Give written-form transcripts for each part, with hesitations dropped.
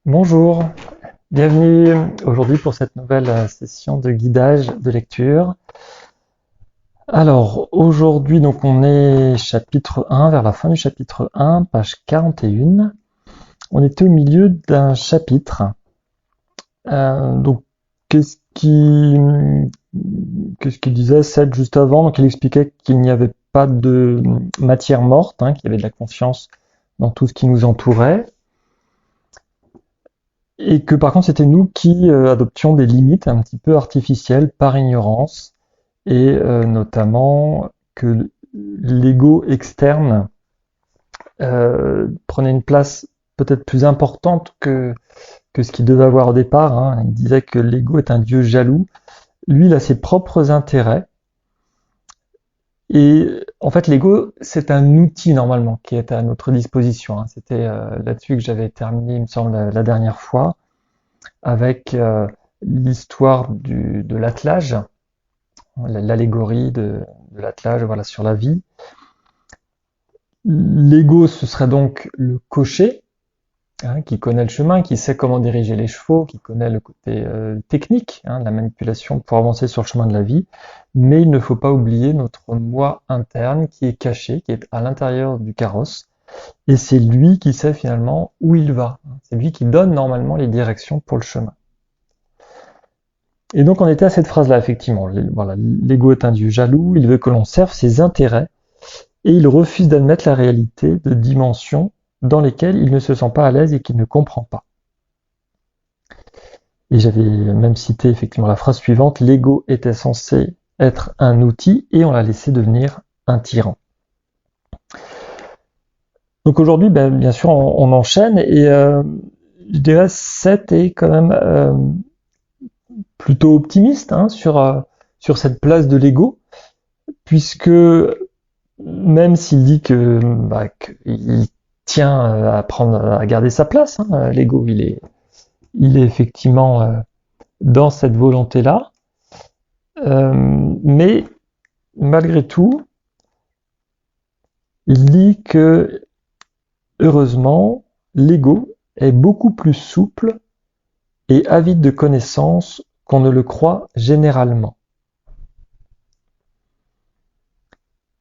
Bonjour, bienvenue aujourd'hui pour cette nouvelle session de guidage de lecture. Alors aujourd'hui donc on est chapitre 1, vers la fin du chapitre 1, page 41. On était au milieu d'un chapitre. Donc qu'est-ce qui qu'est-ce qu'il disait Seth juste avant? Donc il expliquait qu'il n'y avait pas de matière morte, qu'il y avait de la conscience dans tout ce qui nous entourait. Et que par contre c'était nous qui adoptions des limites un petit peu artificielles par ignorance et notamment que l'ego externe prenait une place peut-être plus importante que ce qu'il devait avoir au départ. Il disait que l'ego est un dieu jaloux. Lui, il a ses propres intérêts. Et en fait, l'ego, c'est un outil normalement qui est à notre disposition. C'était là-dessus que j'avais terminé, il me semble, la dernière fois, avec l'histoire de l'attelage, l'allégorie de l'attelage, voilà, sur la vie. L'ego, ce serait donc le cocher, qui connaît le chemin, qui sait comment diriger les chevaux, qui connaît le côté technique, de la manipulation pour avancer sur le chemin de la vie. Mais il ne faut pas oublier notre moi interne qui est caché, qui est à l'intérieur du carrosse. Et c'est lui qui sait finalement où il va. C'est lui qui donne normalement les directions pour le chemin. Et donc on était à cette phrase-là, effectivement. Voilà, l'ego est un dieu jaloux, il veut que l'on serve ses intérêts, et il refuse d'admettre la réalité de dimensions dans lesquelles il ne se sent pas à l'aise et qu'il ne comprend pas. Et j'avais même cité effectivement la phrase suivante, l'ego était censé être un outil et on l'a laissé devenir un tyran. Donc aujourd'hui, bien sûr, on enchaîne et je dirais 7 est quand même plutôt optimiste sur cette place de l'ego, puisque même s'il dit qu'il tient à garder sa place, l'ego, il est effectivement dans cette volonté-là, mais malgré tout, il dit que heureusement, l'ego est beaucoup plus souple et avide de connaissances qu'on ne le croit généralement.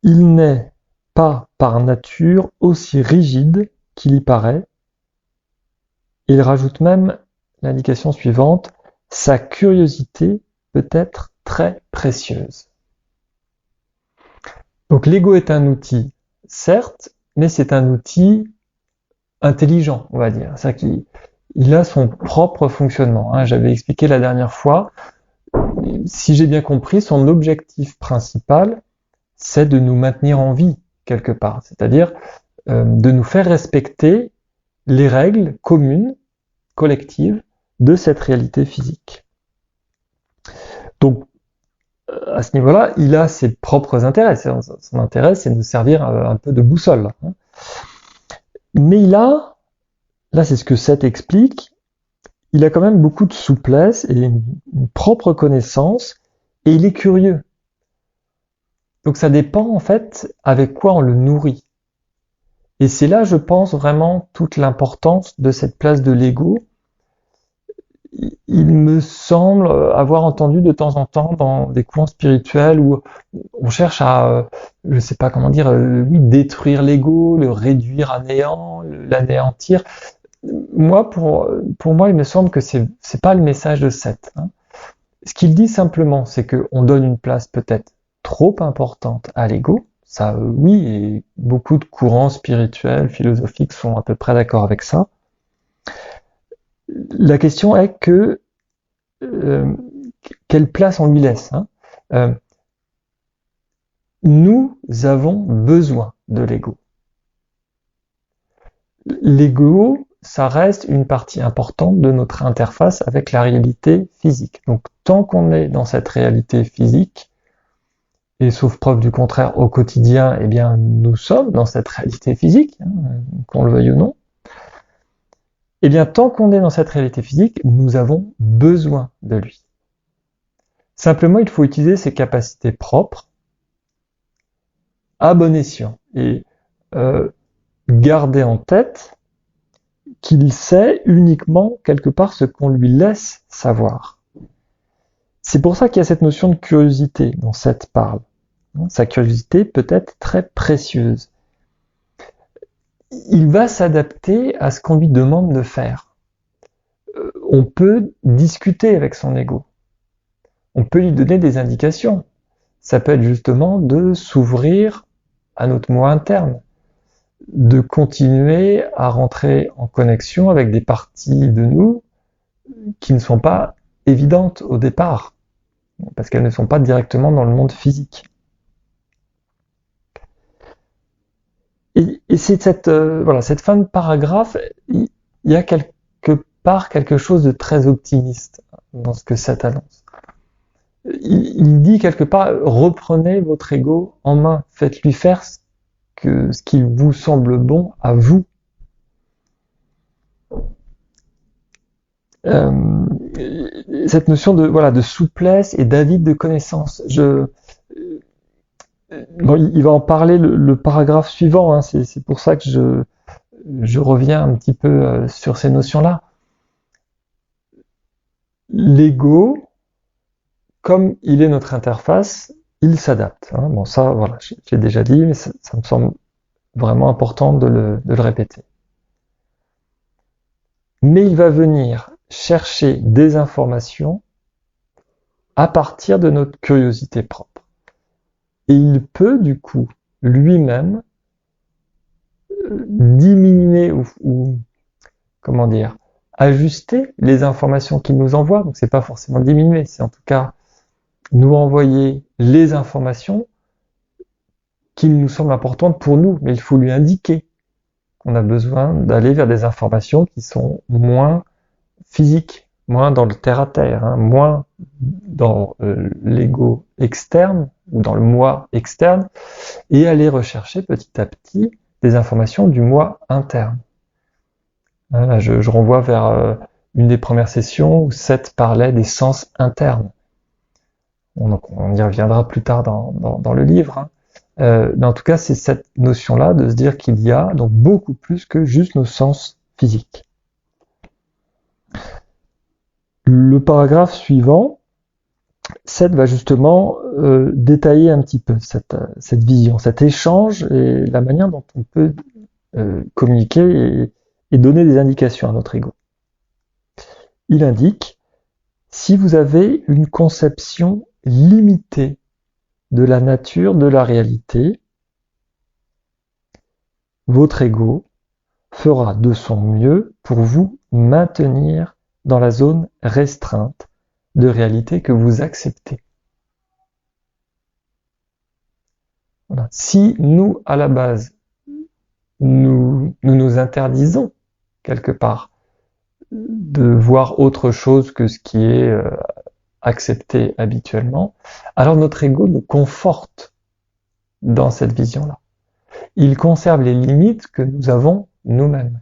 Il n'est pas par nature aussi rigide qu'il y paraît. Il rajoute même l'indication suivante, sa curiosité peut être très précieuse. Donc l'ego est un outil, certes, mais c'est un outil intelligent, on va dire. C'est-à-dire qu'il a son propre fonctionnement. J'avais expliqué la dernière fois, si j'ai bien compris, son objectif principal, c'est de nous maintenir en vie, quelque part. C'est-à-dire de nous faire respecter les règles communes, collectives, de cette réalité physique. Donc, à ce niveau-là, il a ses propres intérêts. Son intérêt, c'est de nous servir un peu de boussole. Mais là c'est ce que Seth explique, il a quand même beaucoup de souplesse et une propre connaissance, et il est curieux. Donc ça dépend en fait avec quoi on le nourrit. Et c'est là, je pense, vraiment toute l'importance de cette place de l'ego. Il me semble avoir entendu de temps en temps dans des courants spirituels où on cherche à, je sais pas comment dire, détruire l'ego, le réduire à néant, l'anéantir. Moi, pour moi, il me semble que c'est pas le message de Seth. Ce qu'il dit simplement, c'est qu'on donne une place peut-être trop importante à l'ego. Ça, oui, et beaucoup de courants spirituels, philosophiques sont à peu près d'accord avec ça. La question est que quelle place on lui laisse. Nous avons besoin de l'ego. L'ego, ça reste une partie importante de notre interface avec la réalité physique. Donc, tant qu'on est dans cette réalité physique, et sauf preuve du contraire au quotidien, eh bien, nous sommes dans cette réalité physique, qu'on le veuille ou non, eh bien, tant qu'on est dans cette réalité physique, nous avons besoin de lui. Simplement, il faut utiliser ses capacités propres à bon escient et garder en tête qu'il sait uniquement quelque part ce qu'on lui laisse savoir. C'est pour ça qu'il y a cette notion de curiosité dont Seth parle. Sa curiosité peut être très précieuse. Il va s'adapter à ce qu'on lui demande de faire. On peut discuter avec son ego. On peut lui donner des indications. Ça peut être justement de s'ouvrir à notre moi interne, de continuer à rentrer en connexion avec des parties de nous qui ne sont pas évidentes au départ, parce qu'elles ne sont pas directement dans le monde physique. Et c'est cette fin de paragraphe, il y a quelque part quelque chose de très optimiste dans ce que Seth annonce. Il dit quelque part, reprenez votre ego en main, faites-lui faire ce qui vous semble bon à vous. Cette notion de souplesse et d'avide de connaissance. Il va en parler le paragraphe suivant, hein, c'est pour ça que je reviens un petit peu sur ces notions-là. L'ego, comme il est notre interface, il s'adapte. Hein. Bon, ça, voilà, j'ai déjà dit, mais ça me semble vraiment important de le répéter. Mais il va venir chercher des informations à partir de notre curiosité propre. Et il peut, du coup, lui-même, diminuer ou comment dire, ajuster les informations qu'il nous envoie. Donc c'est pas forcément diminuer, c'est en tout cas nous envoyer les informations qui nous semblent importantes pour nous, mais il faut lui indiquer qu'on a besoin d'aller vers des informations qui sont moins physiques, moins dans le terre-à-terre, hein, moins dans l'ego externe ou dans le moi externe, et aller rechercher petit à petit des informations du moi interne. Là, je renvoie vers une des premières sessions où Seth parlait des sens internes. Donc on y reviendra plus tard dans le livre. Hein. Mais en tout cas, c'est cette notion-là de se dire qu'il y a donc beaucoup plus que juste nos sens physiques. Le paragraphe suivant, Seth va justement détailler un petit peu cette vision, cet échange et la manière dont on peut communiquer et donner des indications à notre ego. Il indique, si vous avez une conception limitée de la nature de la réalité, votre ego fera de son mieux pour vous maintenir dans la zone restreinte de réalité que vous acceptez. Voilà. Si nous, à la base, nous interdisons quelque part de voir autre chose que ce qui est accepté habituellement, alors notre ego nous conforte dans cette vision-là. Il conserve les limites que nous avons nous-mêmes.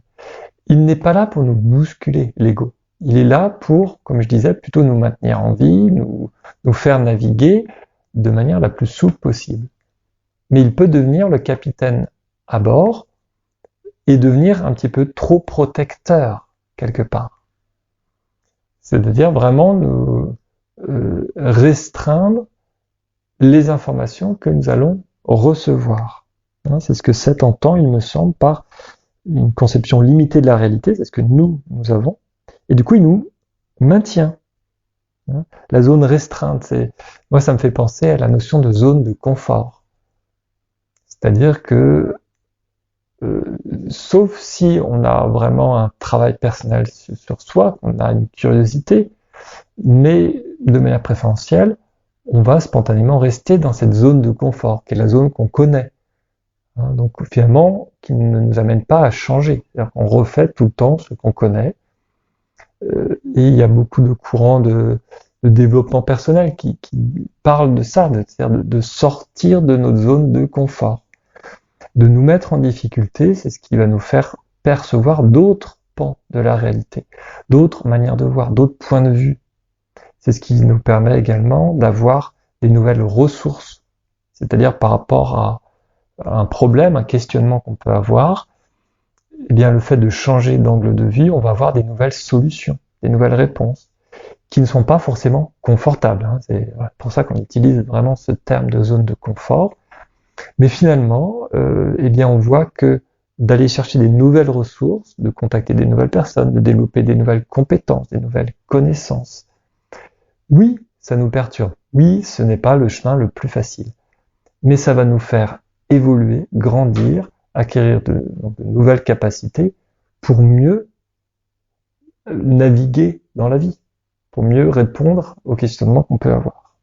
Il n'est pas là pour nous bousculer, l'ego. Il est là pour, comme je disais, plutôt nous maintenir en vie, nous faire naviguer de manière la plus souple possible. Mais il peut devenir le capitaine à bord et devenir un petit peu trop protecteur quelque part. C'est de dire vraiment nous restreindre les informations que nous allons recevoir. Hein, c'est ce que Seth entend, il me semble, par une conception limitée de la réalité, c'est ce que nous avons, et du coup il nous maintient. Hein, la zone restreinte, moi ça me fait penser à la notion de zone de confort. C'est-à-dire que sauf si on a vraiment un travail personnel sur soi, on a une curiosité, mais de manière préférentielle, on va spontanément rester dans cette zone de confort, qui est la zone qu'on connaît. Hein, donc finalement, qui ne nous amène pas à changer. C'est-à-dire qu'on refait tout le temps ce qu'on connaît. Et il y a beaucoup de courants de développement personnel qui parlent de ça, c'est-à-dire de sortir de notre zone de confort. De nous mettre en difficulté, c'est ce qui va nous faire percevoir d'autres pans de la réalité, d'autres manières de voir, d'autres points de vue. C'est ce qui nous permet également d'avoir des nouvelles ressources, c'est-à-dire par rapport à un problème, un questionnement qu'on peut avoir, eh bien, le fait de changer d'angle de vue, on va avoir des nouvelles solutions, des nouvelles réponses, qui ne sont pas forcément confortables. Hein. C'est pour ça qu'on utilise vraiment ce terme de zone de confort. Mais finalement, eh bien, on voit que d'aller chercher des nouvelles ressources, de contacter des nouvelles personnes, de développer des nouvelles compétences, des nouvelles connaissances, oui, ça nous perturbe. Oui, ce n'est pas le chemin le plus facile. Mais ça va nous faire évoluer, grandir, acquérir de nouvelles capacités pour mieux naviguer dans la vie, pour mieux répondre aux questionnements qu'on peut avoir.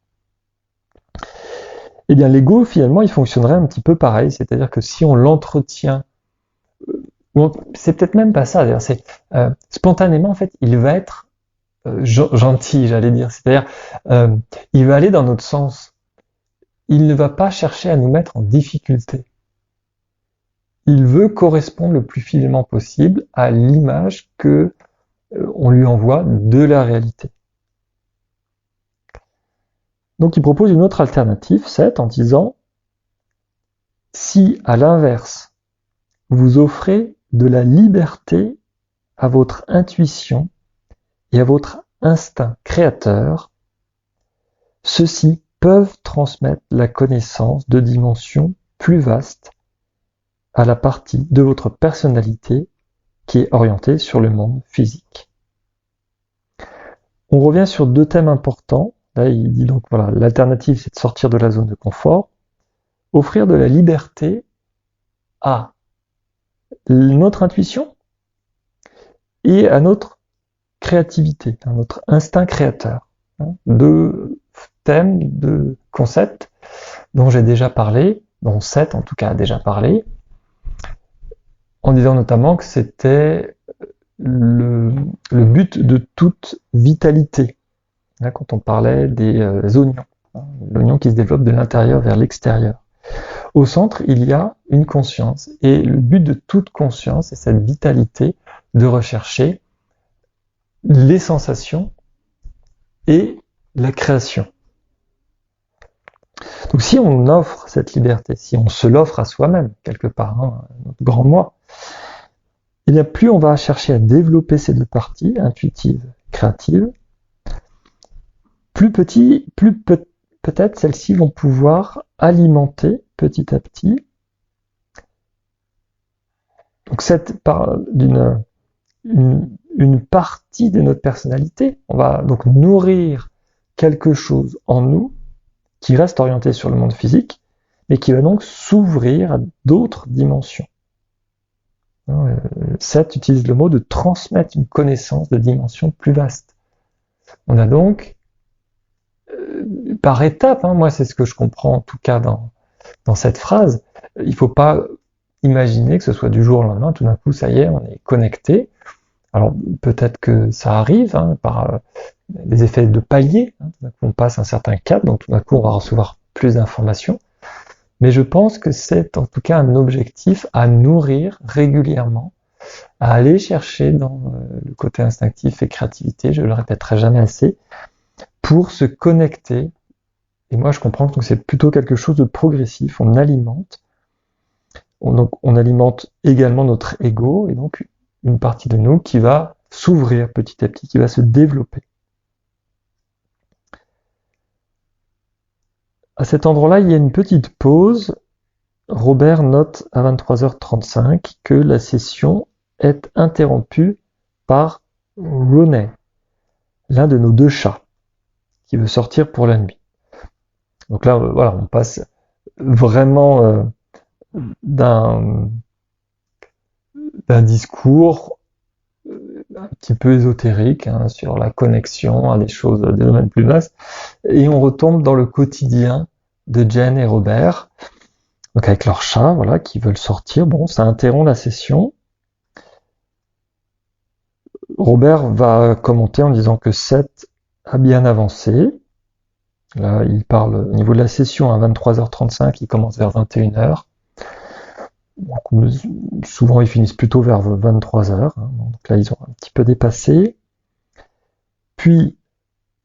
Eh bien, l'ego, finalement, il fonctionnerait un petit peu pareil, c'est-à-dire que si on l'entretient, c'est peut-être même pas ça, d'ailleurs, c'est spontanément, en fait, il va être gentil, j'allais dire, c'est-à-dire, il va aller dans notre sens. Il ne va pas chercher à nous mettre en difficulté. Il veut correspondre le plus fidèlement possible à l'image que on lui envoie de la réalité. Donc il propose une autre alternative, 7, en disant si à l'inverse, vous offrez de la liberté à votre intuition et à votre instinct créateur, ceux-ci peuvent transmettre la connaissance de dimensions plus vastes à la partie de votre personnalité qui est orientée sur le monde physique. On revient sur deux thèmes importants. Là, il dit donc, voilà, l'alternative, c'est de sortir de la zone de confort, offrir de la liberté à notre intuition et à notre créativité, à notre instinct créateur. Deux thèmes, deux concepts dont j'ai déjà parlé, dont Seth en tout cas a déjà parlé, en disant notamment que c'était le but de toute vitalité. Là, quand on parlait des oignons, l'oignon qui se développe de l'intérieur vers l'extérieur. Au centre, il y a une conscience. Et le but de toute conscience, c'est cette vitalité de rechercher les sensations et la création. Donc si on offre cette liberté, si on se l'offre à soi-même, quelque part, hein, notre grand moi, eh bien plus on va chercher à développer ces deux parties, intuitives, créatives, plus peut-être celles-ci vont pouvoir alimenter petit à petit donc une partie de notre personnalité. On va donc nourrir quelque chose en nous qui reste orienté sur le monde physique, mais qui va donc s'ouvrir à d'autres dimensions. Seth utilise le mot de transmettre une connaissance de dimensions plus vastes. On a donc, par étapes, hein, moi c'est ce que je comprends en tout cas dans cette phrase, il ne faut pas imaginer que ce soit du jour au lendemain, tout d'un coup ça y est, on est connecté. Alors peut-être que ça arrive hein, par des effets de palier, hein, tout d'un coup on passe un certain cap, donc tout d'un coup on va recevoir plus d'informations. Mais je pense que c'est en tout cas un objectif à nourrir régulièrement, à aller chercher dans le côté instinctif et créativité, je le répéterai jamais assez, pour se connecter. Et moi je comprends que c'est plutôt quelque chose de progressif, on alimente. On alimente également notre ego, et donc une partie de nous qui va s'ouvrir petit à petit, qui va se développer. À cet endroit-là, il y a une petite pause. Robert note à 23h35 que la session est interrompue par Roney, l'un de nos deux chats, qui veut sortir pour la nuit. Donc là, voilà, on passe vraiment d'un discours un petit peu ésotérique hein, sur la connexion à des choses, des domaines plus vastes, et on retombe dans le quotidien de Jen et Robert, donc avec leurs chats, voilà, qui veulent sortir. Bon, ça interrompt la session. Robert va commenter en disant que Seth a bien avancé. Là, il parle au niveau de la session à 23h35, il commence vers 21h. Donc, souvent, ils finissent plutôt vers 23h. Hein, donc là, ils ont un petit peu dépassé. Puis,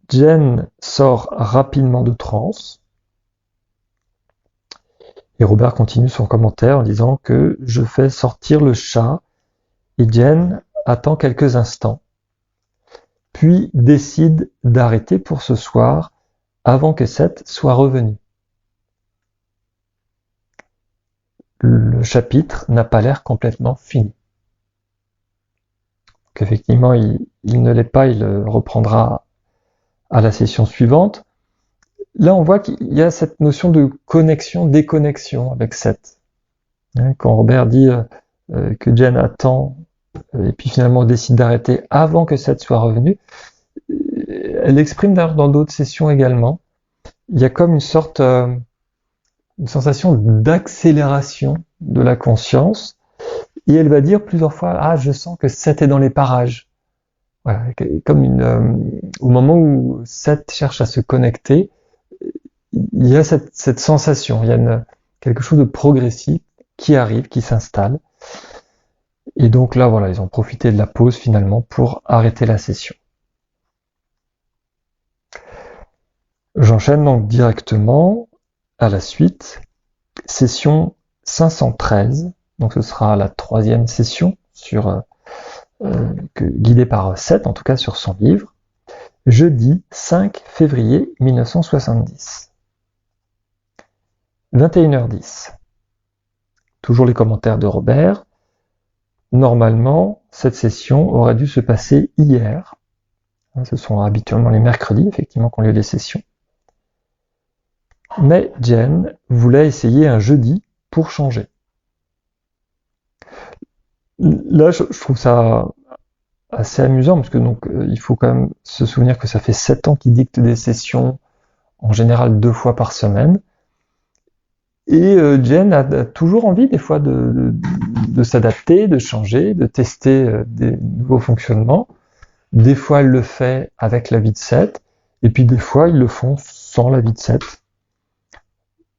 Jen sort rapidement de transe. Et Robert continue son commentaire en disant que je fais sortir le chat et Jen attend quelques instants, puis décide d'arrêter pour ce soir avant que Seth soit revenu. Le chapitre n'a pas l'air complètement fini. Donc effectivement, il ne l'est pas, il reprendra à la session suivante. Là, on voit qu'il y a cette notion de connexion-déconnexion avec Seth. Quand Robert dit que Jen attend et puis finalement décide d'arrêter avant que Seth soit revenu, elle l'exprime d'ailleurs dans d'autres sessions également. Il y a comme une sensation d'accélération de la conscience, et elle va dire plusieurs fois, ah, je sens que Seth est dans les parages. Voilà, comme au moment où Seth cherche à se connecter, il y a cette sensation, il y a quelque chose de progressif qui arrive, qui s'installe. Et donc là, voilà, ils ont profité de la pause finalement pour arrêter la session. J'enchaîne donc directement à la suite, session 513, donc ce sera la 3e session guidée par Seth, en tout cas sur son livre, jeudi 5 février 1970. 21h10. Toujours les commentaires de Robert. Normalement, cette session aurait dû se passer hier. Ce sont habituellement les mercredis, effectivement, qu'ont lieu les sessions. Mais Jen voulait essayer un jeudi pour changer. Là, je trouve ça assez amusant, parce que donc il faut quand même se souvenir que ça fait 7 ans qu'il dicte des sessions, en général 2 fois par semaine. Et Jen a toujours envie des fois de s'adapter, de changer, de tester des nouveaux fonctionnements. Des fois, elle le fait avec l'avis de Seth, et puis des fois, ils le font sans l'avis de Seth.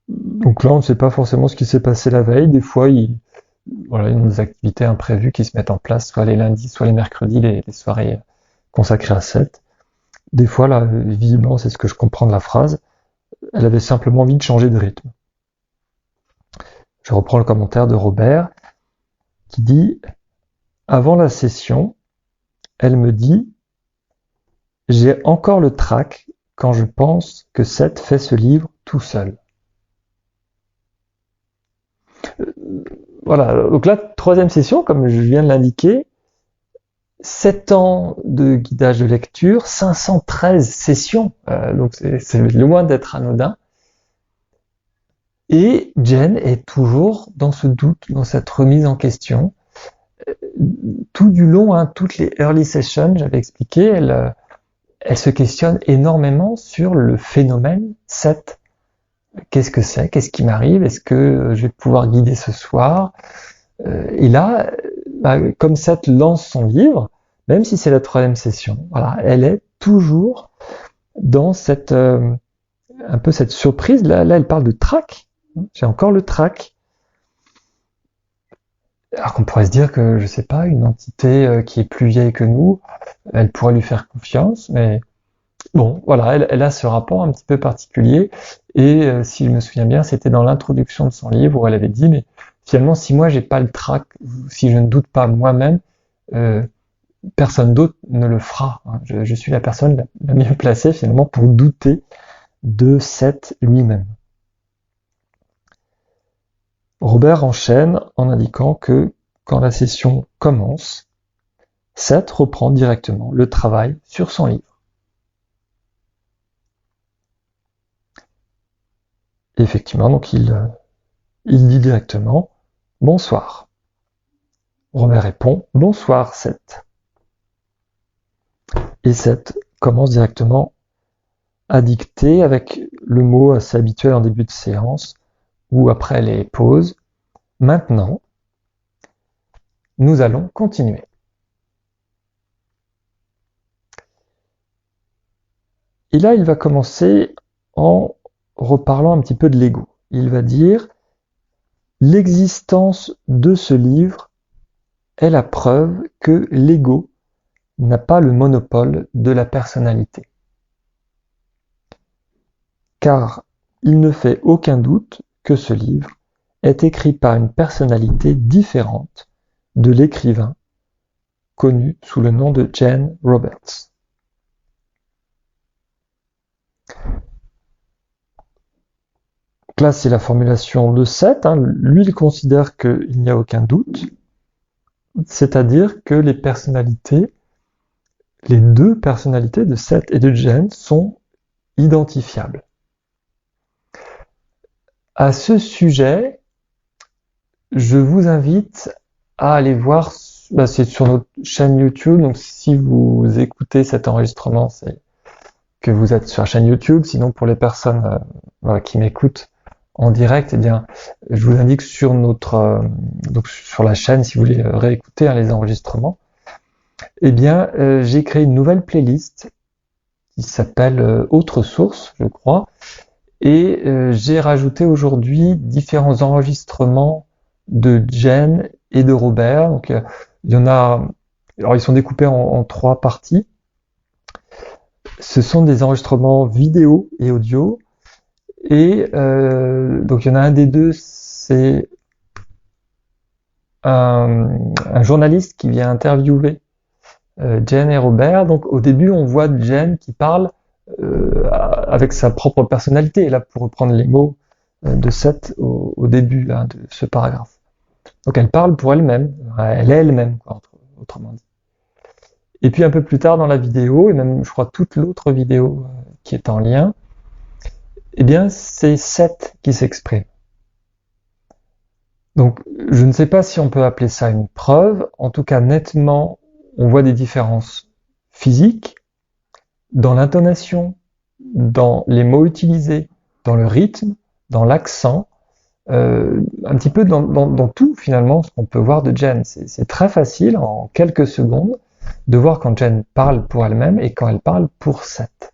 Donc là, on ne sait pas forcément ce qui s'est passé la veille. Des fois, ils ont des activités imprévues qui se mettent en place, soit les lundis, soit les mercredis, les soirées consacrées à Seth. Des fois, là, visiblement, c'est ce que je comprends de la phrase, elle avait simplement envie de changer de rythme. Je reprends le commentaire de Robert qui dit « Avant la session, elle me dit « J'ai encore le trac quand je pense que Seth fait ce livre tout seul. » Voilà, donc là, 3e session, comme je viens de l'indiquer, 7 ans de guidage de lecture, 513 sessions, donc c'est loin d'être anodin. Et Jen est toujours dans ce doute, dans cette remise en question. Tout du long, toutes les early sessions, j'avais expliqué, elle se questionne énormément sur le phénomène Seth. Qu'est-ce que c'est? Qu'est-ce qui m'arrive? Est-ce que je vais pouvoir guider ce soir? Et là, comme Seth lance son livre, même si c'est la 3e session, voilà, elle est toujours dans un peu cette surprise. Là, elle parle de trac. J'ai encore le trac. Alors qu'on pourrait se dire que, je sais pas, une entité qui est plus vieille que nous, elle pourrait lui faire confiance, mais bon, voilà, elle a ce rapport un petit peu particulier, et si je me souviens bien, c'était dans l'introduction de son livre où elle avait dit, mais finalement, si moi j'ai pas le trac, si je ne doute pas moi-même, personne d'autre ne le fera. Je suis la personne la mieux placée finalement pour douter de Seth lui-même. Robert enchaîne en indiquant que quand la session commence, Seth reprend directement le travail sur son livre. Et effectivement, donc il dit directement « Bonsoir ». Robert répond « Bonsoir, Seth ». Et Seth commence directement à dicter avec le mot assez habituel en début de séance, ou après les pauses. Maintenant, nous allons continuer. Et là, il va commencer en reparlant un petit peu de l'ego. Il va dire « L'existence de ce livre est la preuve que l'ego n'a pas le monopole de la personnalité. Car il ne fait aucun doute que ce livre est écrit par une personnalité différente de l'écrivain connue sous le nom de Jane Roberts. Donc là, c'est la formulation de Seth. Lui, il considère qu'il n'y a aucun doute, c'est-à-dire que les deux personnalités de Seth et de Jane sont identifiables. À ce sujet, je vous invite à aller voir, c'est sur notre chaîne YouTube, donc si vous écoutez cet enregistrement, c'est que vous êtes sur la chaîne YouTube, sinon pour les personnes qui m'écoutent en direct, eh bien, je vous indique sur donc sur la chaîne, si vous voulez réécouter les enregistrements, eh bien, j'ai créé une nouvelle playlist qui s'appelle Autres sources, je crois, et j'ai rajouté aujourd'hui différents enregistrements de Jane et de Robert. Donc, il y en a, alors ils sont découpés en 3 parties. Ce sont des enregistrements vidéo et audio. Et donc il y en a un des deux, c'est un journaliste qui vient interviewer Jane et Robert. Donc au début, on voit Jane qui parle avec sa propre personnalité. Et là, pour reprendre les mots de Seth au début de ce paragraphe. Donc elle parle pour elle-même, elle est elle-même, autrement dit. Et puis un peu plus tard dans la vidéo, et même je crois toute l'autre vidéo qui est en lien, eh bien c'est Seth qui s'exprime. Donc je ne sais pas si on peut appeler ça une preuve, en tout cas nettement on voit des différences physiques dans l'intonation, dans les mots utilisés, dans le rythme, dans l'accent, un petit peu dans tout finalement ce qu'on peut voir de Jane. C'est très facile en quelques secondes de voir quand Jane parle pour elle-même et quand elle parle pour Seth.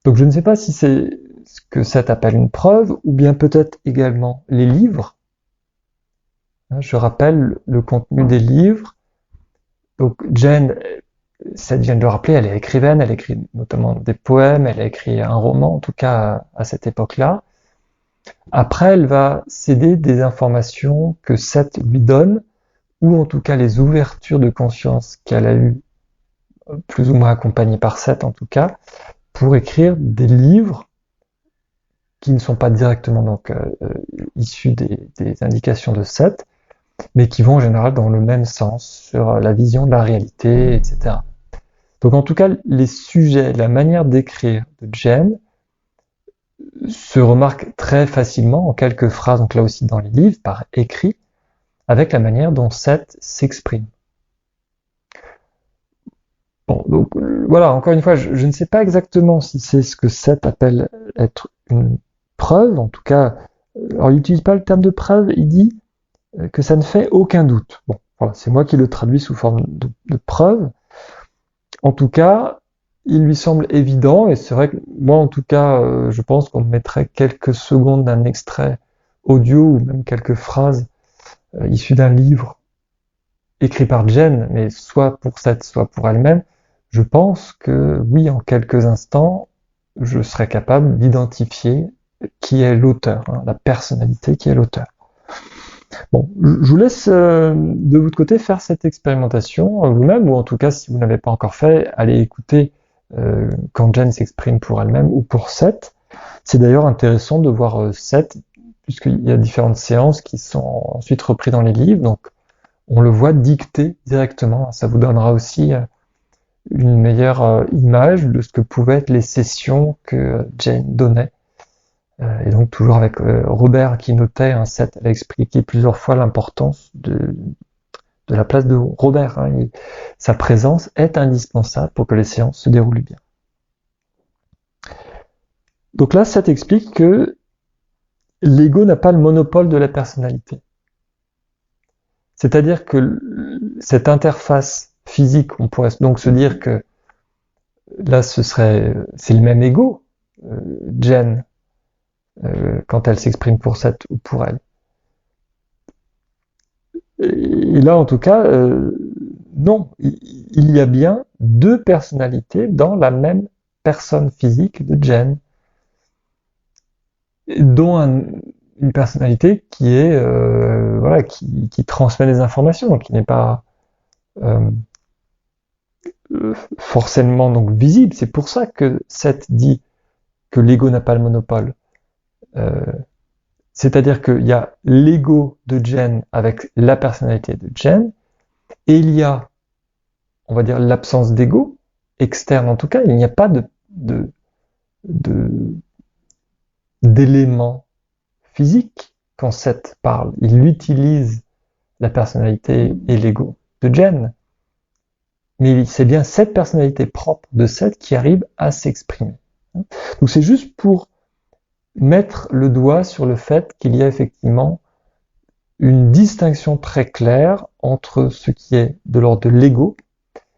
Donc je ne sais pas si c'est ce que Seth appelle une preuve ou bien peut-être également les livres. Je rappelle le contenu des livres. Donc Jane, Seth vient de le rappeler, elle est écrivaine, elle écrit notamment des poèmes, elle a écrit un roman en tout cas à cette époque-là. Après, elle va céder des informations que Seth lui donne, ou en tout cas les ouvertures de conscience qu'elle a eues, plus ou moins accompagnées par Seth en tout cas, pour écrire des livres qui ne sont pas directement donc issus des indications de Seth, mais qui vont en général dans le même sens sur la vision de la réalité, etc. Donc en tout cas, les sujets, la manière d'écrire de Jane se remarque très facilement en quelques phrases, donc là aussi dans les livres, par écrit, avec la manière dont Seth s'exprime. Bon, donc voilà, encore une fois, je ne sais pas exactement si c'est ce que Seth appelle être une preuve, en tout cas, alors il n'utilise pas le terme de preuve, il dit que ça ne fait aucun doute. Bon, voilà, c'est moi qui le traduis sous forme de preuve. En tout cas, il lui semble évident, et c'est vrai que moi en tout cas, je pense qu'on mettrait quelques secondes d'un extrait audio ou même quelques phrases issues d'un livre écrit par Jane, mais soit pour Seth, soit pour elle-même. Je pense que oui, en quelques instants, je serais capable d'identifier qui est l'auteur, la personnalité qui est l'auteur. Bon, je vous laisse de votre côté faire cette expérimentation vous-même, ou en tout cas, si vous n'avez pas encore fait, allez écouter quand Jane s'exprime pour elle-même ou pour Seth. C'est d'ailleurs intéressant de voir Seth, puisqu'il y a différentes séances qui sont ensuite reprises dans les livres, donc on le voit dicter directement. Ça vous donnera aussi une meilleure image de ce que pouvaient être les sessions que Jane donnait. Et donc toujours avec Robert qui notait, Seth a expliqué plusieurs fois l'importance de la place de Robert. Sa présence est indispensable pour que les séances se déroulent bien. Donc là, Seth explique que l'ego n'a pas le monopole de la personnalité. C'est-à-dire que cette interface physique, on pourrait donc se dire que là, c'est le même ego, Jane, quand elle s'exprime pour Seth ou pour elle. Et là, en tout cas, non, il y a bien deux personnalités dans la même personne physique de Jane, dont une personnalité qui est qui transmet des informations, qui n'est pas euh, forcément donc visible. C'est pour ça que Seth dit que l'ego n'a pas le monopole. Euh, C'est-à-dire qu'il y a l'ego de Jen avec la personnalité de Jen, et il y a, on va dire, l'absence d'ego, externe en tout cas, il n'y a pas de, d'éléments physiques quand Seth parle. Il utilise la personnalité et l'ego de Jen, mais c'est bien cette personnalité propre de Seth qui arrive à s'exprimer. Donc c'est juste pour mettre le doigt sur le fait qu'il y a effectivement une distinction très claire entre ce qui est de l'ordre de l'ego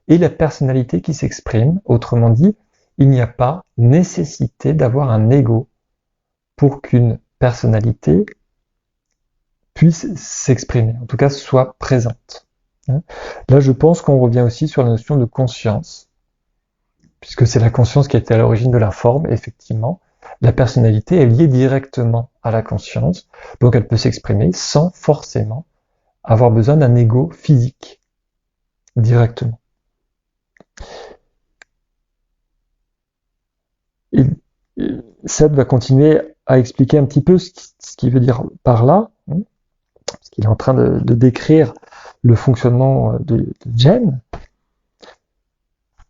et la personnalité qui s'exprime. Autrement dit, il n'y a pas nécessité d'avoir un ego pour qu'une personnalité puisse s'exprimer, en tout cas soit présente. Là, je pense qu'on revient aussi sur la notion de conscience, puisque c'est la conscience qui était à l'origine de la forme, effectivement. La personnalité est liée directement à la conscience, donc elle peut s'exprimer sans forcément avoir besoin d'un ego physique directement. Et Seth va continuer à expliquer un petit peu ce qu'il veut dire par là, parce qu'il est en train de décrire le fonctionnement de Jen.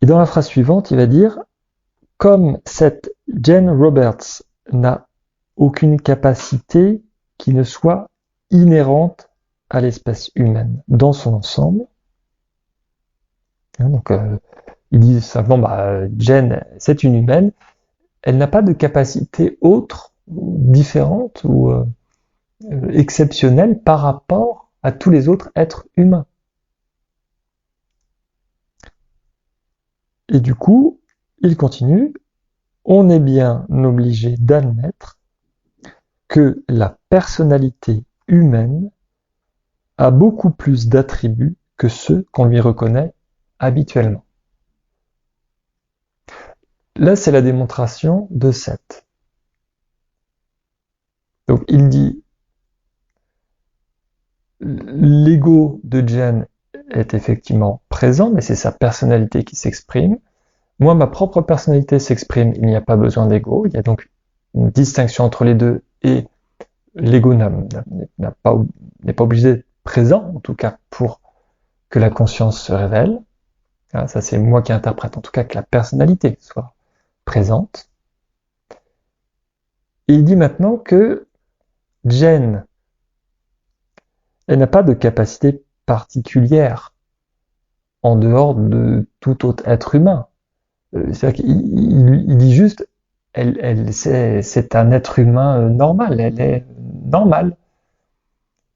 Et dans la phrase suivante, il va dire « Comme cette Jen Roberts n'a aucune capacité qui ne soit inhérente à l'espèce humaine dans son ensemble. » Donc, il dit simplement, Jen, c'est une humaine, elle n'a pas de capacité autre, différente ou exceptionnelle par rapport à tous les autres êtres humains. Et du coup, il continue, on est bien obligé d'admettre que la personnalité humaine a beaucoup plus d'attributs que ceux qu'on lui reconnaît habituellement. Là, c'est la démonstration de Seth. Donc, il dit l'ego de Jen est effectivement présent, mais c'est sa personnalité qui s'exprime. Moi, ma propre personnalité s'exprime, il n'y a pas besoin d'ego. Il y a donc une distinction entre les deux et l'ego n'est pas obligé d'être présent, en tout cas pour que la conscience se révèle. Ça, c'est moi qui interprète, en tout cas que la personnalité soit présente. Et il dit maintenant que Jen, elle n'a pas de capacité particulière en dehors de tout autre être humain. C'est-à-dire qu'il dit juste, c'est un être humain normal, elle est normale.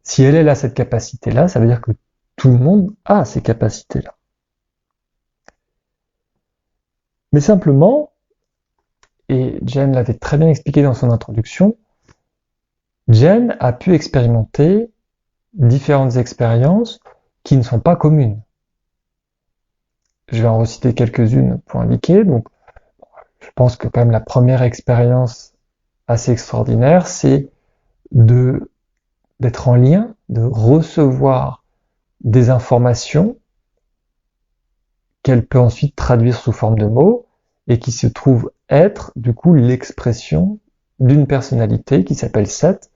Si elle a cette capacité-là, ça veut dire que tout le monde a ces capacités-là. Mais simplement, et Jen l'avait très bien expliqué dans son introduction, Jen a pu expérimenter différentes expériences qui ne sont pas communes. Je vais en reciter quelques-unes pour indiquer. Donc, je pense que quand même la première expérience assez extraordinaire, c'est d'être en lien, de recevoir des informations qu'elle peut ensuite traduire sous forme de mots et qui se trouve être du coup l'expression d'une personnalité qui s'appelle Seth,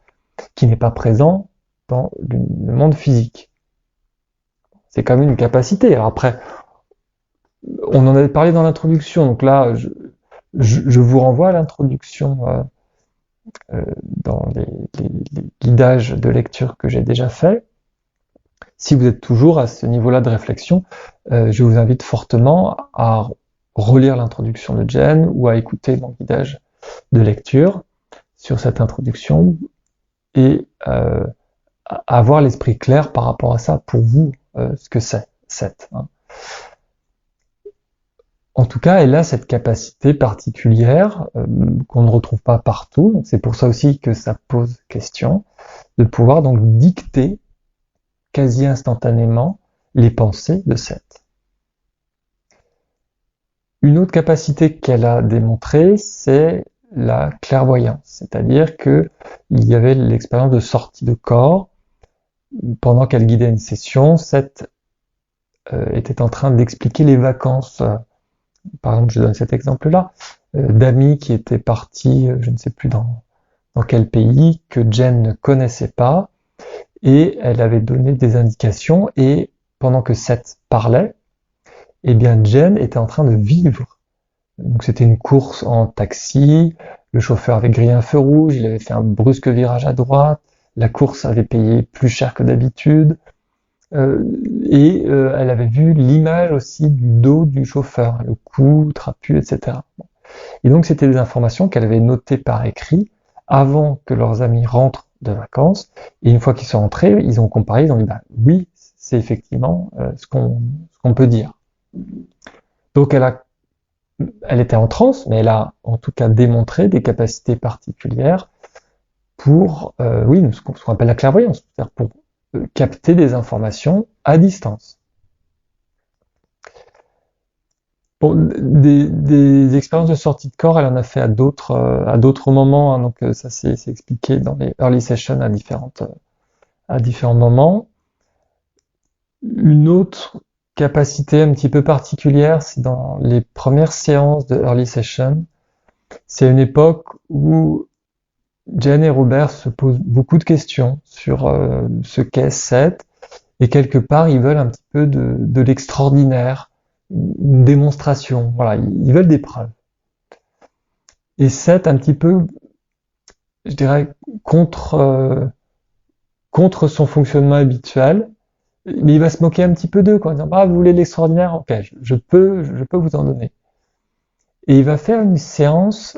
qui n'est pas présent dans le monde physique. C'est quand même une capacité. Alors après, on en avait parlé dans l'introduction, donc là, je vous renvoie à l'introduction dans les guidages de lecture que j'ai déjà fait. Si vous êtes toujours à ce niveau-là de réflexion, je vous invite fortement à relire l'introduction de Jen ou à écouter mon guidage de lecture sur cette introduction et à avoir l'esprit clair par rapport à ça pour vous, ce que c'est, Seth. En tout cas, elle a cette capacité particulière qu'on ne retrouve pas partout. Donc c'est pour ça aussi que ça pose question de pouvoir donc dicter quasi instantanément les pensées de Seth. Une autre capacité qu'elle a démontrée, c'est la clairvoyance, c'est-à-dire que il y avait l'expérience de sortie de corps pendant qu'elle guidait une session. Seth était en train d'expliquer les vacances. Par exemple, je donne cet exemple-là, d'amis qui étaient partis, je ne sais plus dans quel pays, que Jen ne connaissait pas, et elle avait donné des indications, et pendant que Seth parlait, eh bien Jen était en train de vivre. Donc c'était une course en taxi, le chauffeur avait grillé un feu rouge, il avait fait un brusque virage à droite, la course avait payé plus cher que d'habitude, elle avait vu l'image aussi du dos du chauffeur, le cou trapu, etc. Et donc c'était des informations qu'elle avait notées par écrit avant que leurs amis rentrent de vacances. Et une fois qu'ils sont rentrés, ils ont comparé, ils ont dit bah, oui, c'est effectivement ce qu'on peut dire. Donc elle était en transe, mais elle a en tout cas démontré des capacités particulières pour, oui, ce qu'on appelle la clairvoyance, c'est-à-dire pour capter des informations à distance. Bon, des expériences de sortie de corps, elle en a fait à d'autres moments, hein, donc ça c'est expliqué dans les early sessions à différents moments. Une autre capacité un petit peu particulière, c'est dans les premières séances de early session. C'est une époque où Jen et Robert se posent beaucoup de questions sur ce qu'est Seth, et quelque part ils veulent un petit peu de l'extraordinaire, une démonstration, voilà, ils veulent des preuves. Et Seth un petit peu, je dirais, contre son fonctionnement habituel, mais il va se moquer un petit peu d'eux, quoi, en disant ah vous voulez l'extraordinaire, ok, je peux vous en donner. Et il va faire une séance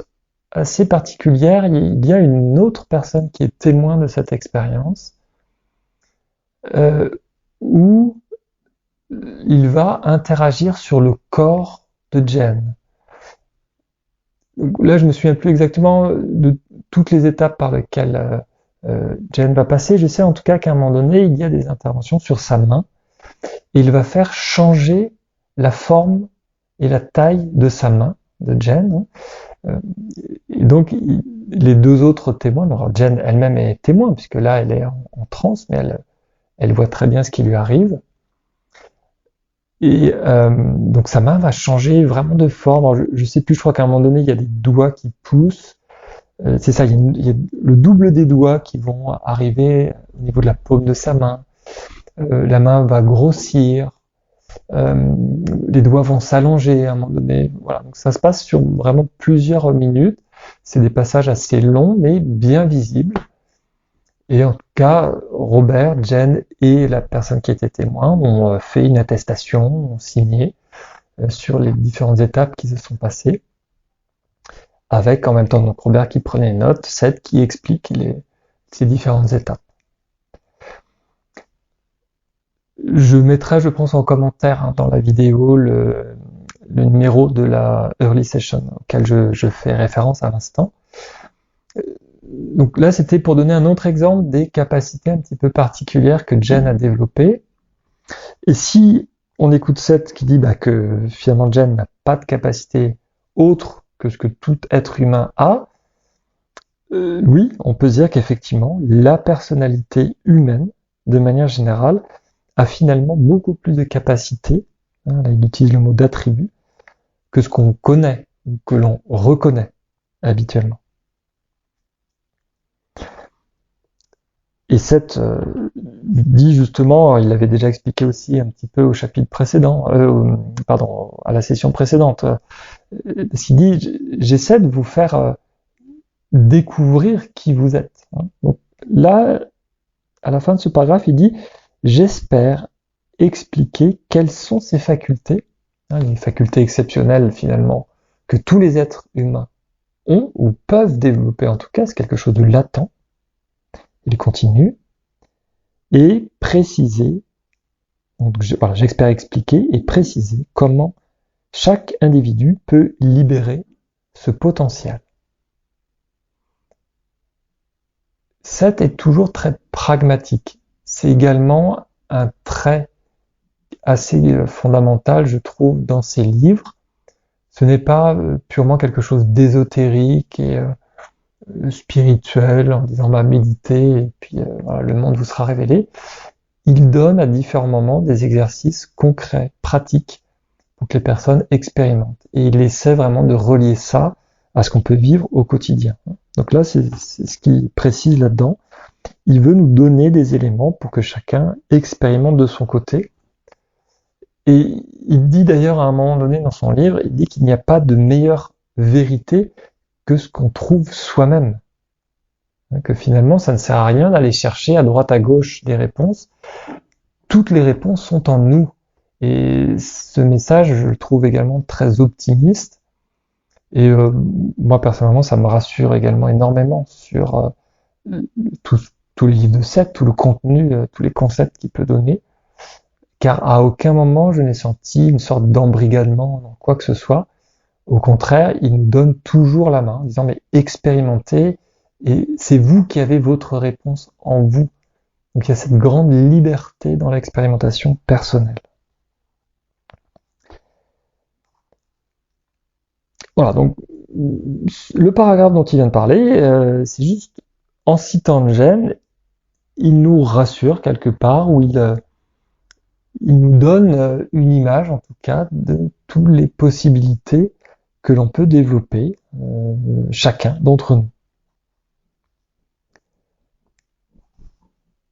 assez particulière. Il y a une autre personne qui est témoin de cette expérience, où il va interagir sur le corps de Jen. Là, je me souviens plus exactement de toutes les étapes par lesquelles Jen va passer. Je sais en tout cas qu'à un moment donné, il y a des interventions sur sa main, et il va faire changer la forme et la taille de sa main, de Jen. Et donc, les deux autres témoins, alors Jen elle-même est témoin, puisque là, elle est en transe, mais elle voit très bien ce qui lui arrive. Et donc sa main va changer vraiment de forme. Alors, je sais plus, je crois qu'à un moment donné, il y a des doigts qui poussent. C'est ça, il y a le double des doigts qui vont arriver au niveau de la paume de sa main. La main va grossir. Les doigts vont s'allonger à un moment donné. Voilà, donc ça se passe sur vraiment plusieurs minutes. C'est des passages assez longs, mais bien visibles. Et en tout cas, Robert, Jen et la personne qui était témoin ont fait une attestation, ont signé sur les différentes étapes qui se sont passées, avec en même temps donc Robert qui prenait les notes, Seth qui explique ces différentes étapes. Je mettrai, je pense, en commentaire dans la vidéo le numéro de la early session auquel je fais référence à l'instant. Donc là, c'était pour donner un autre exemple des capacités un petit peu particulières que Jen a développées. Et si on écoute Seth qui dit que finalement Jen n'a pas de capacité autre que ce que tout être humain a, oui, on peut dire qu'effectivement, la personnalité humaine, de manière générale, a finalement beaucoup plus de capacités, là il utilise le mot d'attribut, que ce qu'on connaît ou que l'on reconnaît habituellement. Et Seth dit justement, il l'avait déjà expliqué aussi un petit peu au chapitre précédent, à la session précédente, il dit, j'essaie de vous faire découvrir qui vous êtes. Donc là, à la fin de ce paragraphe, il dit, j'espère expliquer quelles sont ces facultés, les facultés exceptionnelles finalement, que tous les êtres humains ont ou peuvent développer, en tout cas, c'est quelque chose de latent. Il continue, et préciser, donc j'espère expliquer et préciser comment chaque individu peut libérer ce potentiel. Seth est toujours très pragmatique. C'est également un trait assez fondamental, je trouve, dans ses livres. Ce n'est pas purement quelque chose d'ésotérique et spirituel en disant méditez et puis voilà, le monde vous sera révélé. il donne à différents moments des exercices concrets, pratiques, pour que les personnes expérimentent. Et il essaie vraiment de relier ça à ce qu'on peut vivre au quotidien. Donc là, c'est ce qu'il précise là-dedans. Il veut nous donner des éléments pour que chacun expérimente de son côté. Et il dit d'ailleurs à un moment donné dans son livre, il dit qu'il n'y a pas de meilleure vérité que ce qu'on trouve soi-même. Que finalement, ça ne sert à rien d'aller chercher à droite à gauche des réponses. Toutes les réponses sont en nous. Et ce message, je le trouve également très optimiste. Et moi, personnellement, ça me rassure également énormément sur tout le livre de Seth, tout le contenu, tous les concepts qu'il peut donner. Car à aucun moment, je n'ai senti une sorte d'embrigadement dans quoi que ce soit. Au contraire, il nous donne toujours la main, en disant, mais expérimentez, et c'est vous qui avez votre réponse en vous. Donc il y a cette grande liberté dans l'expérimentation personnelle. Voilà, donc le paragraphe dont il vient de parler, c'est juste en citant Jen, il nous rassure quelque part, ou il nous donne une image en tout cas de toutes les possibilités que l'on peut développer, chacun d'entre nous.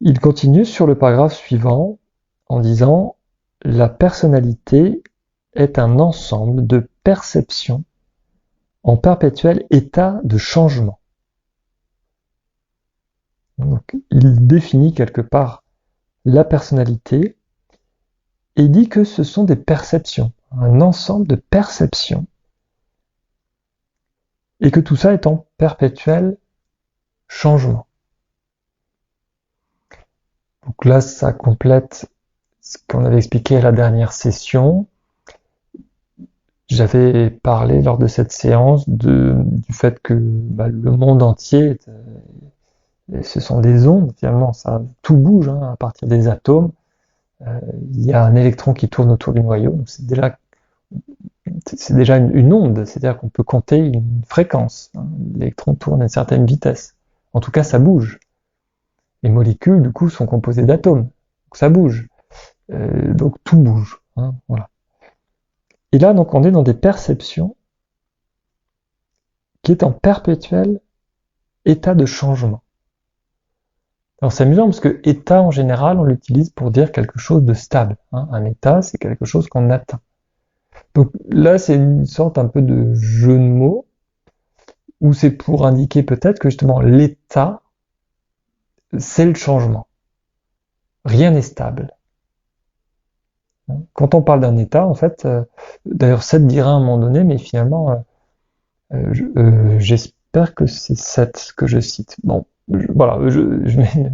Il continue sur le paragraphe suivant en disant « La personnalité est un ensemble de perceptions en perpétuel état de changement. » Donc, il définit quelque part la personnalité et dit que ce sont des perceptions, un ensemble de perceptions, et que tout ça est en perpétuel changement. Donc là, ça complète ce qu'on avait expliqué à la dernière session. J'avais parlé lors de cette séance du fait que le monde entier, ce sont des ondes, finalement, ça, tout bouge à partir des atomes. Il y a un électron qui tourne autour du noyau, donc c'est déjà une onde, c'est-à-dire qu'on peut compter une fréquence. L'électron tourne à une certaine vitesse. En tout cas, ça bouge. Les molécules, du coup, sont composées d'atomes, donc ça bouge. Donc tout bouge. Voilà. Et là, donc, on est dans des perceptions qui est en perpétuel état de changement. Alors c'est amusant parce que état, en général, on l'utilise pour dire quelque chose de stable. Un état, c'est quelque chose qu'on atteint. Donc là, c'est une sorte un peu de jeu de mots, où c'est pour indiquer peut-être que justement l'état, c'est le changement. Rien n'est stable. Quand on parle d'un état, en fait, d'ailleurs Seth dira à un moment donné, mais finalement, j'espère que c'est Seth que je cite. Bon, voilà, je mets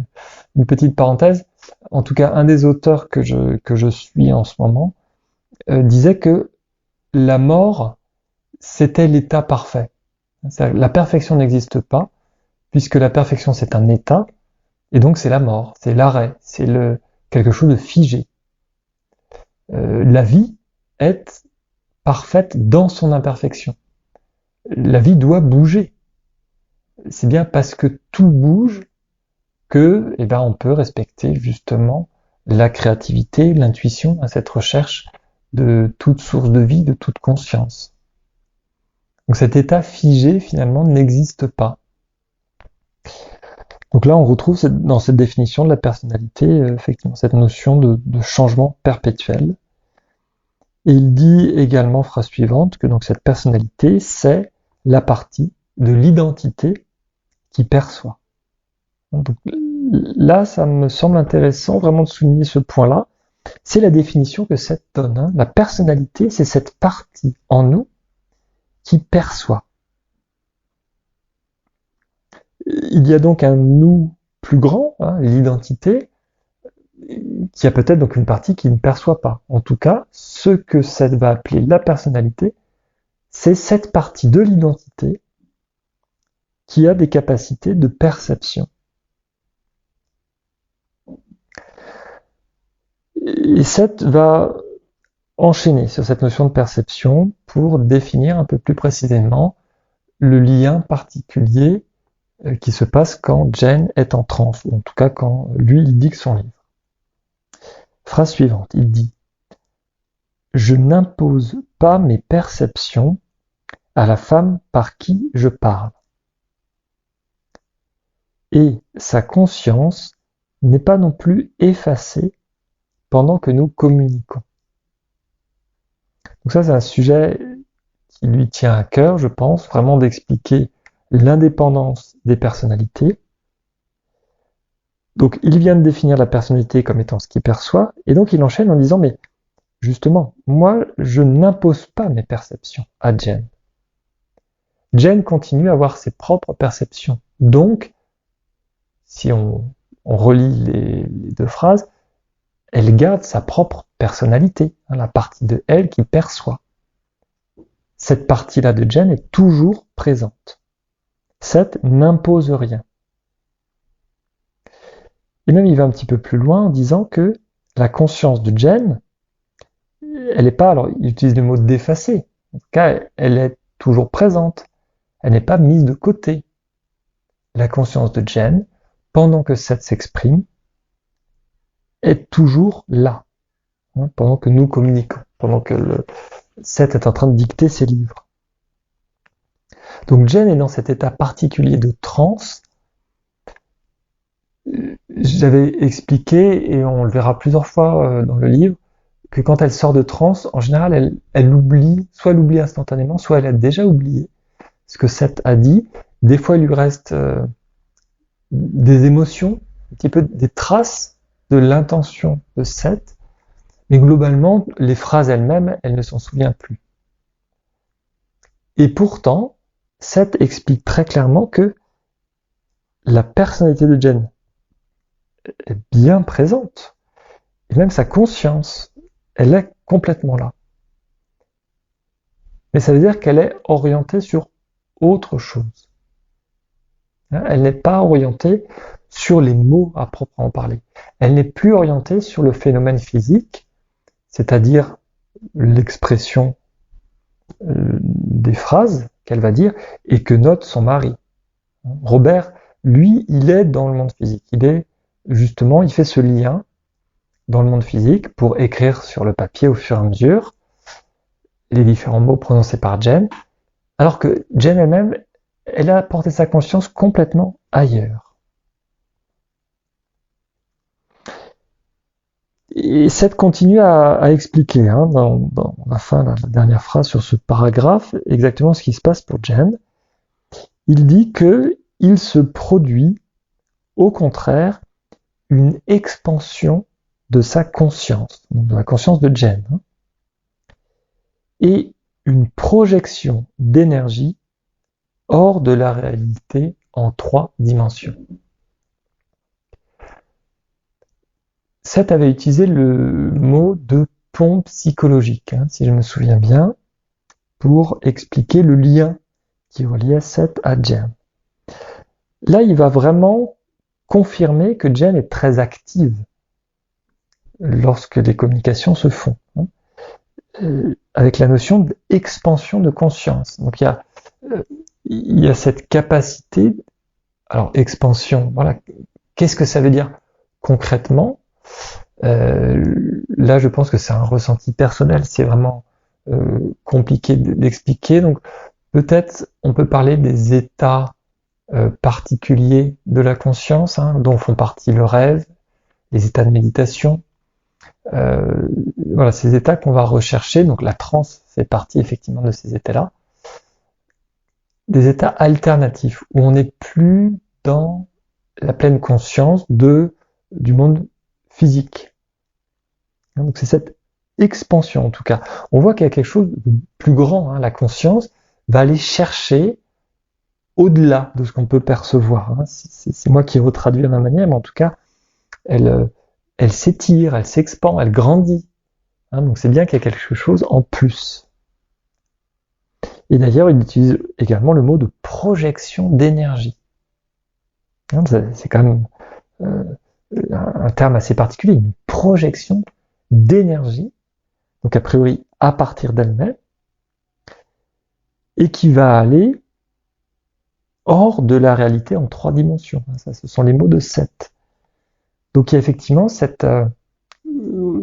une petite parenthèse. En tout cas, un des auteurs que je suis en ce moment disait que la mort, c'était l'état parfait. La perfection n'existe pas, puisque la perfection c'est un état, et donc c'est la mort, c'est l'arrêt, c'est quelque chose de figé. La vie est parfaite dans son imperfection. La vie doit bouger. C'est bien parce que tout bouge que, on peut respecter justement la créativité, l'intuition, cette recherche de toute source de vie, de toute conscience. Donc cet état figé finalement n'existe pas. Donc là on retrouve dans cette définition de la personnalité effectivement cette notion de changement perpétuel. Et il dit également, phrase suivante, que donc cette personnalité c'est la partie de l'identité qui perçoit. Donc là, ça me semble intéressant vraiment de souligner ce point-là. C'est la définition que Seth donne. La personnalité, c'est cette partie en nous qui perçoit. Il y a donc un nous plus grand, l'identité, qui a peut-être donc une partie qui ne perçoit pas. En tout cas, ce que Seth va appeler la personnalité, c'est cette partie de l'identité qui a des capacités de perception. Et Seth va enchaîner sur cette notion de perception pour définir un peu plus précisément le lien particulier qui se passe quand Jen est en transe, ou en tout cas quand lui il dicte son livre. Phrase suivante, il dit « Je n'impose pas mes perceptions à la femme par qui je parle. Et sa conscience n'est pas non plus effacée pendant que nous communiquons. » Donc ça, c'est un sujet qui lui tient à cœur, je pense, vraiment d'expliquer l'indépendance des personnalités. Donc, il vient de définir la personnalité comme étant ce qu'il perçoit, et donc il enchaîne en disant, mais justement, moi, je n'impose pas mes perceptions à Jen. Jen continue à avoir ses propres perceptions. Donc, si on relie les deux phrases, elle garde sa propre personnalité, la partie de elle qui perçoit. Cette partie-là de Jen est toujours présente. Seth n'impose rien. Et même il va un petit peu plus loin en disant que la conscience de Jen, elle n'est pas, alors il utilise le mot d'effacer, en tout cas elle est toujours présente, elle n'est pas mise de côté. La conscience de Jen, pendant que Seth s'exprime, est toujours là, pendant que nous communiquons, pendant que Seth est en train de dicter ses livres. Donc Jen est dans cet état particulier de transe. J'avais expliqué, et on le verra plusieurs fois dans le livre, que quand elle sort de transe, en général, elle oublie, soit elle oublie instantanément, soit elle a déjà oublié ce que Seth a dit. Des fois, il lui reste des émotions, un petit peu des traces de l'intention de Seth, mais globalement, les phrases elles-mêmes, elle ne s'en souvient plus. Et pourtant, Seth explique très clairement que la personnalité de Jen est bien présente, et même sa conscience, elle est complètement là. Mais ça veut dire qu'elle est orientée sur autre chose. Elle n'est pas orientée sur les mots à proprement parler. Elle n'est plus orientée sur le phénomène physique, c'est-à-dire l'expression des phrases qu'elle va dire et que note son mari. Robert, lui, il est dans le monde physique. Il fait ce lien dans le monde physique pour écrire sur le papier au fur et à mesure les différents mots prononcés par Jen, alors que Jen elle-même, elle a porté sa conscience complètement ailleurs. Et Seth continue à expliquer dans la fin, la dernière phrase sur ce paragraphe, exactement ce qui se passe pour Jen. Il dit qu'il se produit, au contraire, une expansion de sa conscience, de la conscience de Jen, et une projection d'énergie hors de la réalité en 3 dimensions. Seth avait utilisé le mot de pont psychologique, si je me souviens bien, pour expliquer le lien qui reliait Seth à Jen. Là, il va vraiment confirmer que Jen est très active lorsque les communications se font, avec la notion d'expansion de conscience. Donc il y a cette capacité, alors expansion, voilà, qu'est-ce que ça veut dire concrètement? Là, je pense que c'est un ressenti personnel, c'est vraiment compliqué d'expliquer. Donc, peut-être on peut parler des états particuliers de la conscience, dont font partie le rêve, les états de méditation. Voilà, ces états qu'on va rechercher. Donc, la transe fait partie effectivement de ces états-là. Des états alternatifs où on n'est plus dans la pleine conscience du monde physique. Donc c'est cette expansion en tout cas. On voit qu'il y a quelque chose de plus grand. La conscience va aller chercher au-delà de ce qu'on peut percevoir. C'est moi qui retraduis à ma manière, mais en tout cas, elle s'étire, elle s'expand, elle grandit. Donc c'est bien qu'il y a quelque chose en plus. Et d'ailleurs, il utilise également le mot de projection d'énergie. C'est quand même un terme assez particulier, une projection d'énergie, donc a priori à partir d'elle-même, et qui va aller hors de la réalité en 3 dimensions. Ça, ce sont les mots de Seth. Donc il y a effectivement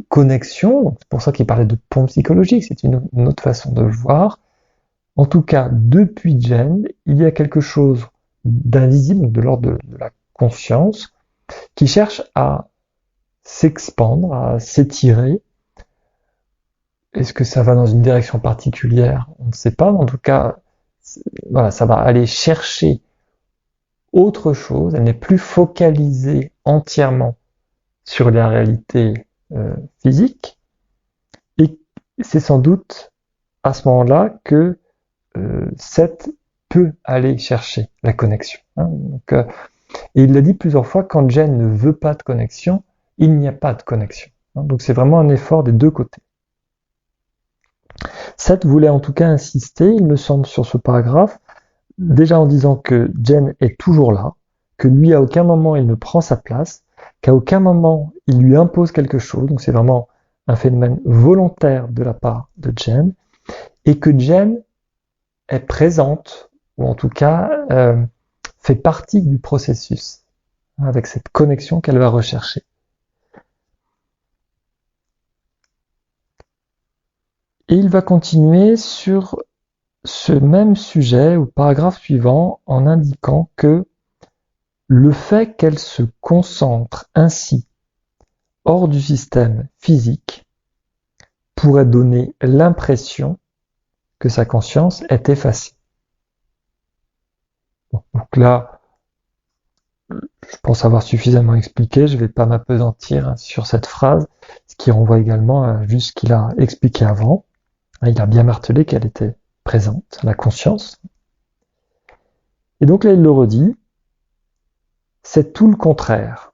connexion, c'est pour ça qu'il parlait de pont psychologique, c'est une autre façon de le voir. En tout cas, depuis Jen, il y a quelque chose d'invisible, de l'ordre de la conscience, qui cherche à s'expandre, à s'étirer. Est-ce que ça va dans une direction particulière? On ne sait pas, mais en tout cas, voilà, ça va aller chercher autre chose. Elle n'est plus focalisée entièrement sur la réalité physique. Et c'est sans doute à ce moment-là que Seth peut aller chercher la connexion. Donc, et il l'a dit plusieurs fois, quand Jen ne veut pas de connexion, il n'y a pas de connexion. Donc c'est vraiment un effort des deux côtés. Seth voulait en tout cas insister, il me semble, sur ce paragraphe, déjà en disant que Jen est toujours là, que lui à aucun moment il ne prend sa place, qu'à aucun moment il lui impose quelque chose, donc c'est vraiment un phénomène volontaire de la part de Jen, et que Jen est présente, ou en tout cas fait partie du processus, avec cette connexion qu'elle va rechercher. Et il va continuer sur ce même sujet au paragraphe suivant en indiquant que le fait qu'elle se concentre ainsi hors du système physique pourrait donner l'impression que sa conscience est effacée. Bon, donc là, je pense avoir suffisamment expliqué, je ne vais pas m'appesantir sur cette phrase, ce qui renvoie également à juste ce qu'il a expliqué avant. Il a bien martelé qu'elle était présente, la conscience. Et donc là, il le redit, c'est tout le contraire.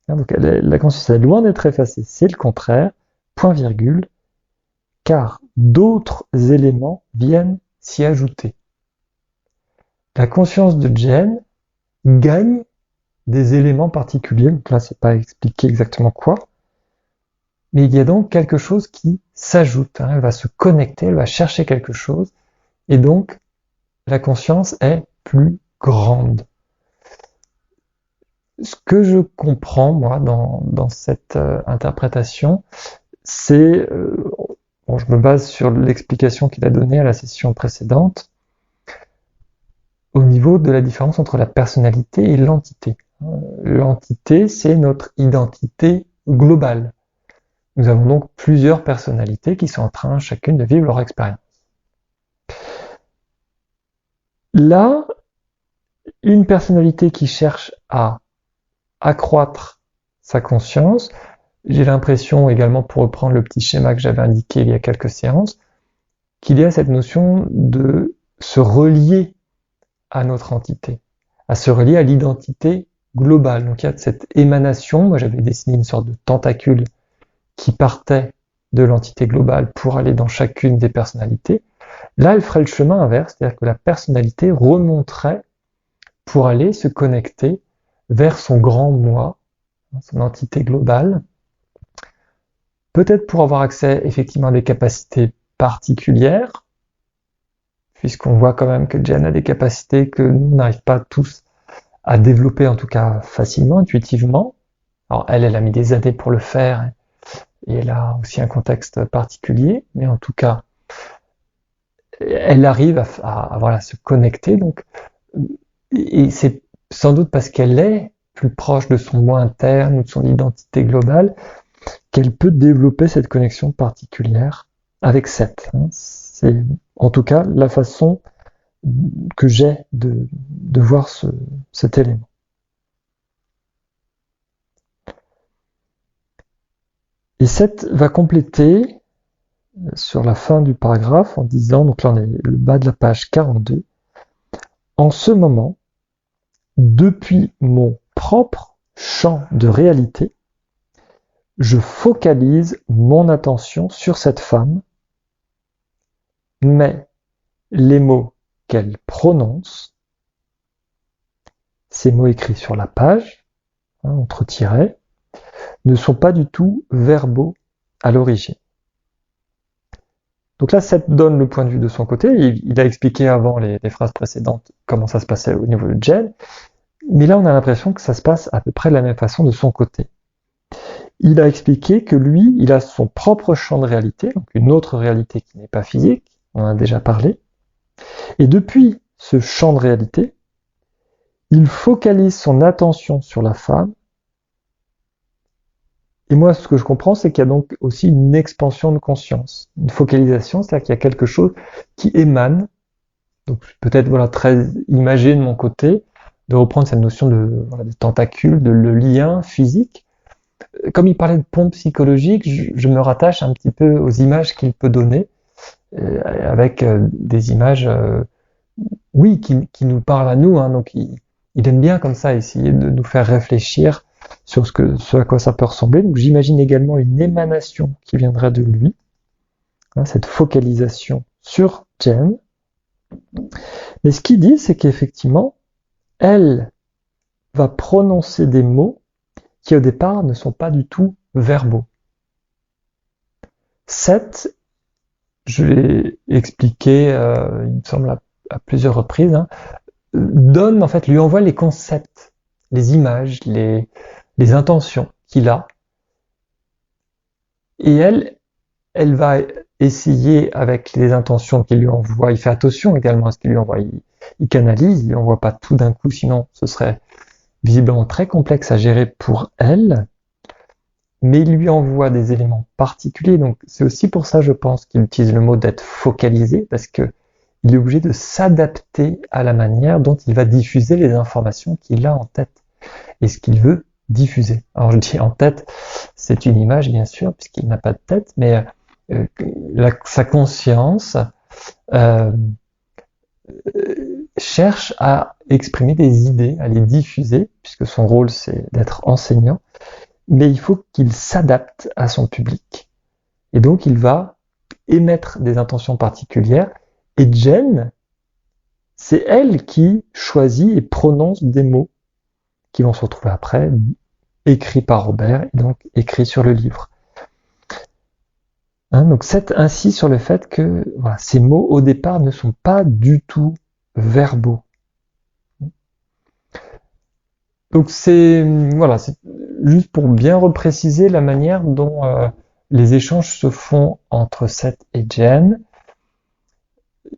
Donc la conscience est loin d'être effacée, c'est le contraire, point virgule, car d'autres éléments viennent s'y ajouter. La conscience de Jen gagne des éléments particuliers, donc là c'est pas expliqué exactement quoi, mais il y a donc quelque chose qui s'ajoute, elle va se connecter, elle va chercher quelque chose, et donc la conscience est plus grande. Ce que je comprends, moi, dans cette interprétation, c'est, bon, je me base sur l'explication qu'il a donnée à la session précédente, au niveau de la différence entre la personnalité et l'entité. L'entité, c'est notre identité globale. Nous avons donc plusieurs personnalités qui sont en train chacune de vivre leur expérience. Là, une personnalité qui cherche à accroître sa conscience, j'ai l'impression également, pour reprendre le petit schéma que j'avais indiqué il y a quelques séances, qu'il y a cette notion de se relier à notre entité, à se relier à l'identité globale. Donc il y a cette émanation, moi j'avais dessiné une sorte de tentacule qui partait de l'entité globale pour aller dans chacune des personnalités. Là, elle ferait le chemin inverse, c'est-à-dire que la personnalité remonterait pour aller se connecter vers son grand moi, son entité globale, peut-être pour avoir accès effectivement à des capacités particulières, puisqu'on voit quand même que Jen a des capacités que nous n'arrive pas tous à développer, en tout cas facilement, intuitivement. Alors elle a mis des années pour le faire, et elle a aussi un contexte particulier, mais en tout cas, elle arrive à voilà, se connecter, donc, et c'est sans doute parce qu'elle est plus proche de son moi interne ou de son identité globale qu'elle peut développer cette connexion particulière avec Seth. C'est en tout cas la façon que j'ai de voir cet élément. Et Seth va compléter sur la fin du paragraphe en disant, donc là on est le bas de la page 42, en ce moment, depuis mon propre champ de réalité, je focalise mon attention sur cette femme, mais les mots qu'elle prononce, ces mots écrits sur la page, entre tirets, ne sont pas du tout verbaux à l'origine. Donc là, Seth donne le point de vue de son côté. Il a expliqué avant les phrases précédentes comment ça se passait au niveau de Jen. Mais là, on a l'impression que ça se passe à peu près de la même façon de son côté. il a expliqué que lui, il a son propre champ de réalité, donc une autre réalité qui n'est pas physique, on en a déjà parlé, et depuis ce champ de réalité, il focalise son attention sur la femme. Et moi, ce que je comprends, c'est qu'il y a donc aussi une expansion de conscience, une focalisation, c'est-à-dire qu'il y a quelque chose qui émane. Donc peut-être voilà très imagé de mon côté de reprendre cette notion de tentacule, de le lien physique. Comme il parlait de pompe psychologique, je me rattache un petit peu aux images qu'il peut donner, avec des images, oui, qui nous parlent à nous. Hein, donc il aime bien comme ça essayer de nous faire réfléchir sur ce à quoi ça peut ressembler. Donc j'imagine également une émanation qui viendrait de lui, hein, cette focalisation sur Jen. Mais ce qu'il dit, c'est qu'effectivement, elle va prononcer des mots qui au départ ne sont pas du tout verbaux. Seth, je l'ai expliqué, il me semble à plusieurs reprises, hein, donne en fait, lui envoie les concepts, les images, les intentions qu'il a, et elle va essayer avec les intentions qu'il lui envoie. Il fait attention également à ce qu'il lui envoie. Il canalise, il envoie pas tout d'un coup, sinon ce serait visiblement très complexe à gérer pour elle. Mais il lui envoie des éléments particuliers. Donc c'est aussi pour ça, je pense, qu'il utilise le mot d'être focalisé, parce que il est obligé de s'adapter à la manière dont il va diffuser les informations qu'il a en tête et ce qu'il veut diffuser. Alors je dis en tête, c'est une image bien sûr, puisqu'il n'a pas de tête, mais sa conscience cherche à exprimer des idées, à les diffuser, puisque son rôle c'est d'être enseignant, mais il faut qu'il s'adapte à son public. Et donc il va émettre des intentions particulières, et Jen, c'est elle qui choisit et prononce des mots qui vont se retrouver après écrits par Robert et donc écrits sur le livre. Hein, donc c'est ainsi sur le fait que voilà, ces mots au départ ne sont pas du tout verbaux. Donc c'est voilà, c'est juste pour bien repréciser la manière dont les échanges se font entre Seth et Jen.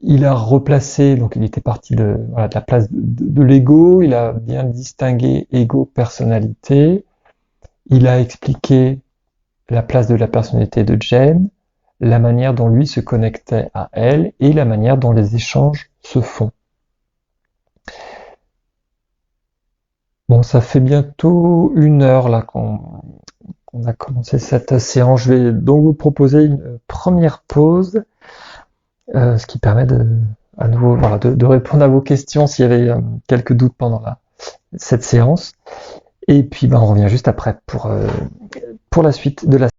Il a replacé, donc il était parti de la place de l'ego, il a bien distingué ego-personnalité, il a expliqué la place de la personnalité de Jen, la manière dont lui se connectait à elle et la manière dont les échanges se font. Bon, ça fait bientôt 1 heure là qu'on a commencé cette séance. Je vais donc vous proposer une première pause, ce qui permet à nouveau de répondre à vos questions s'il y avait quelques doutes pendant cette séance. Et puis on revient juste après pour la suite de la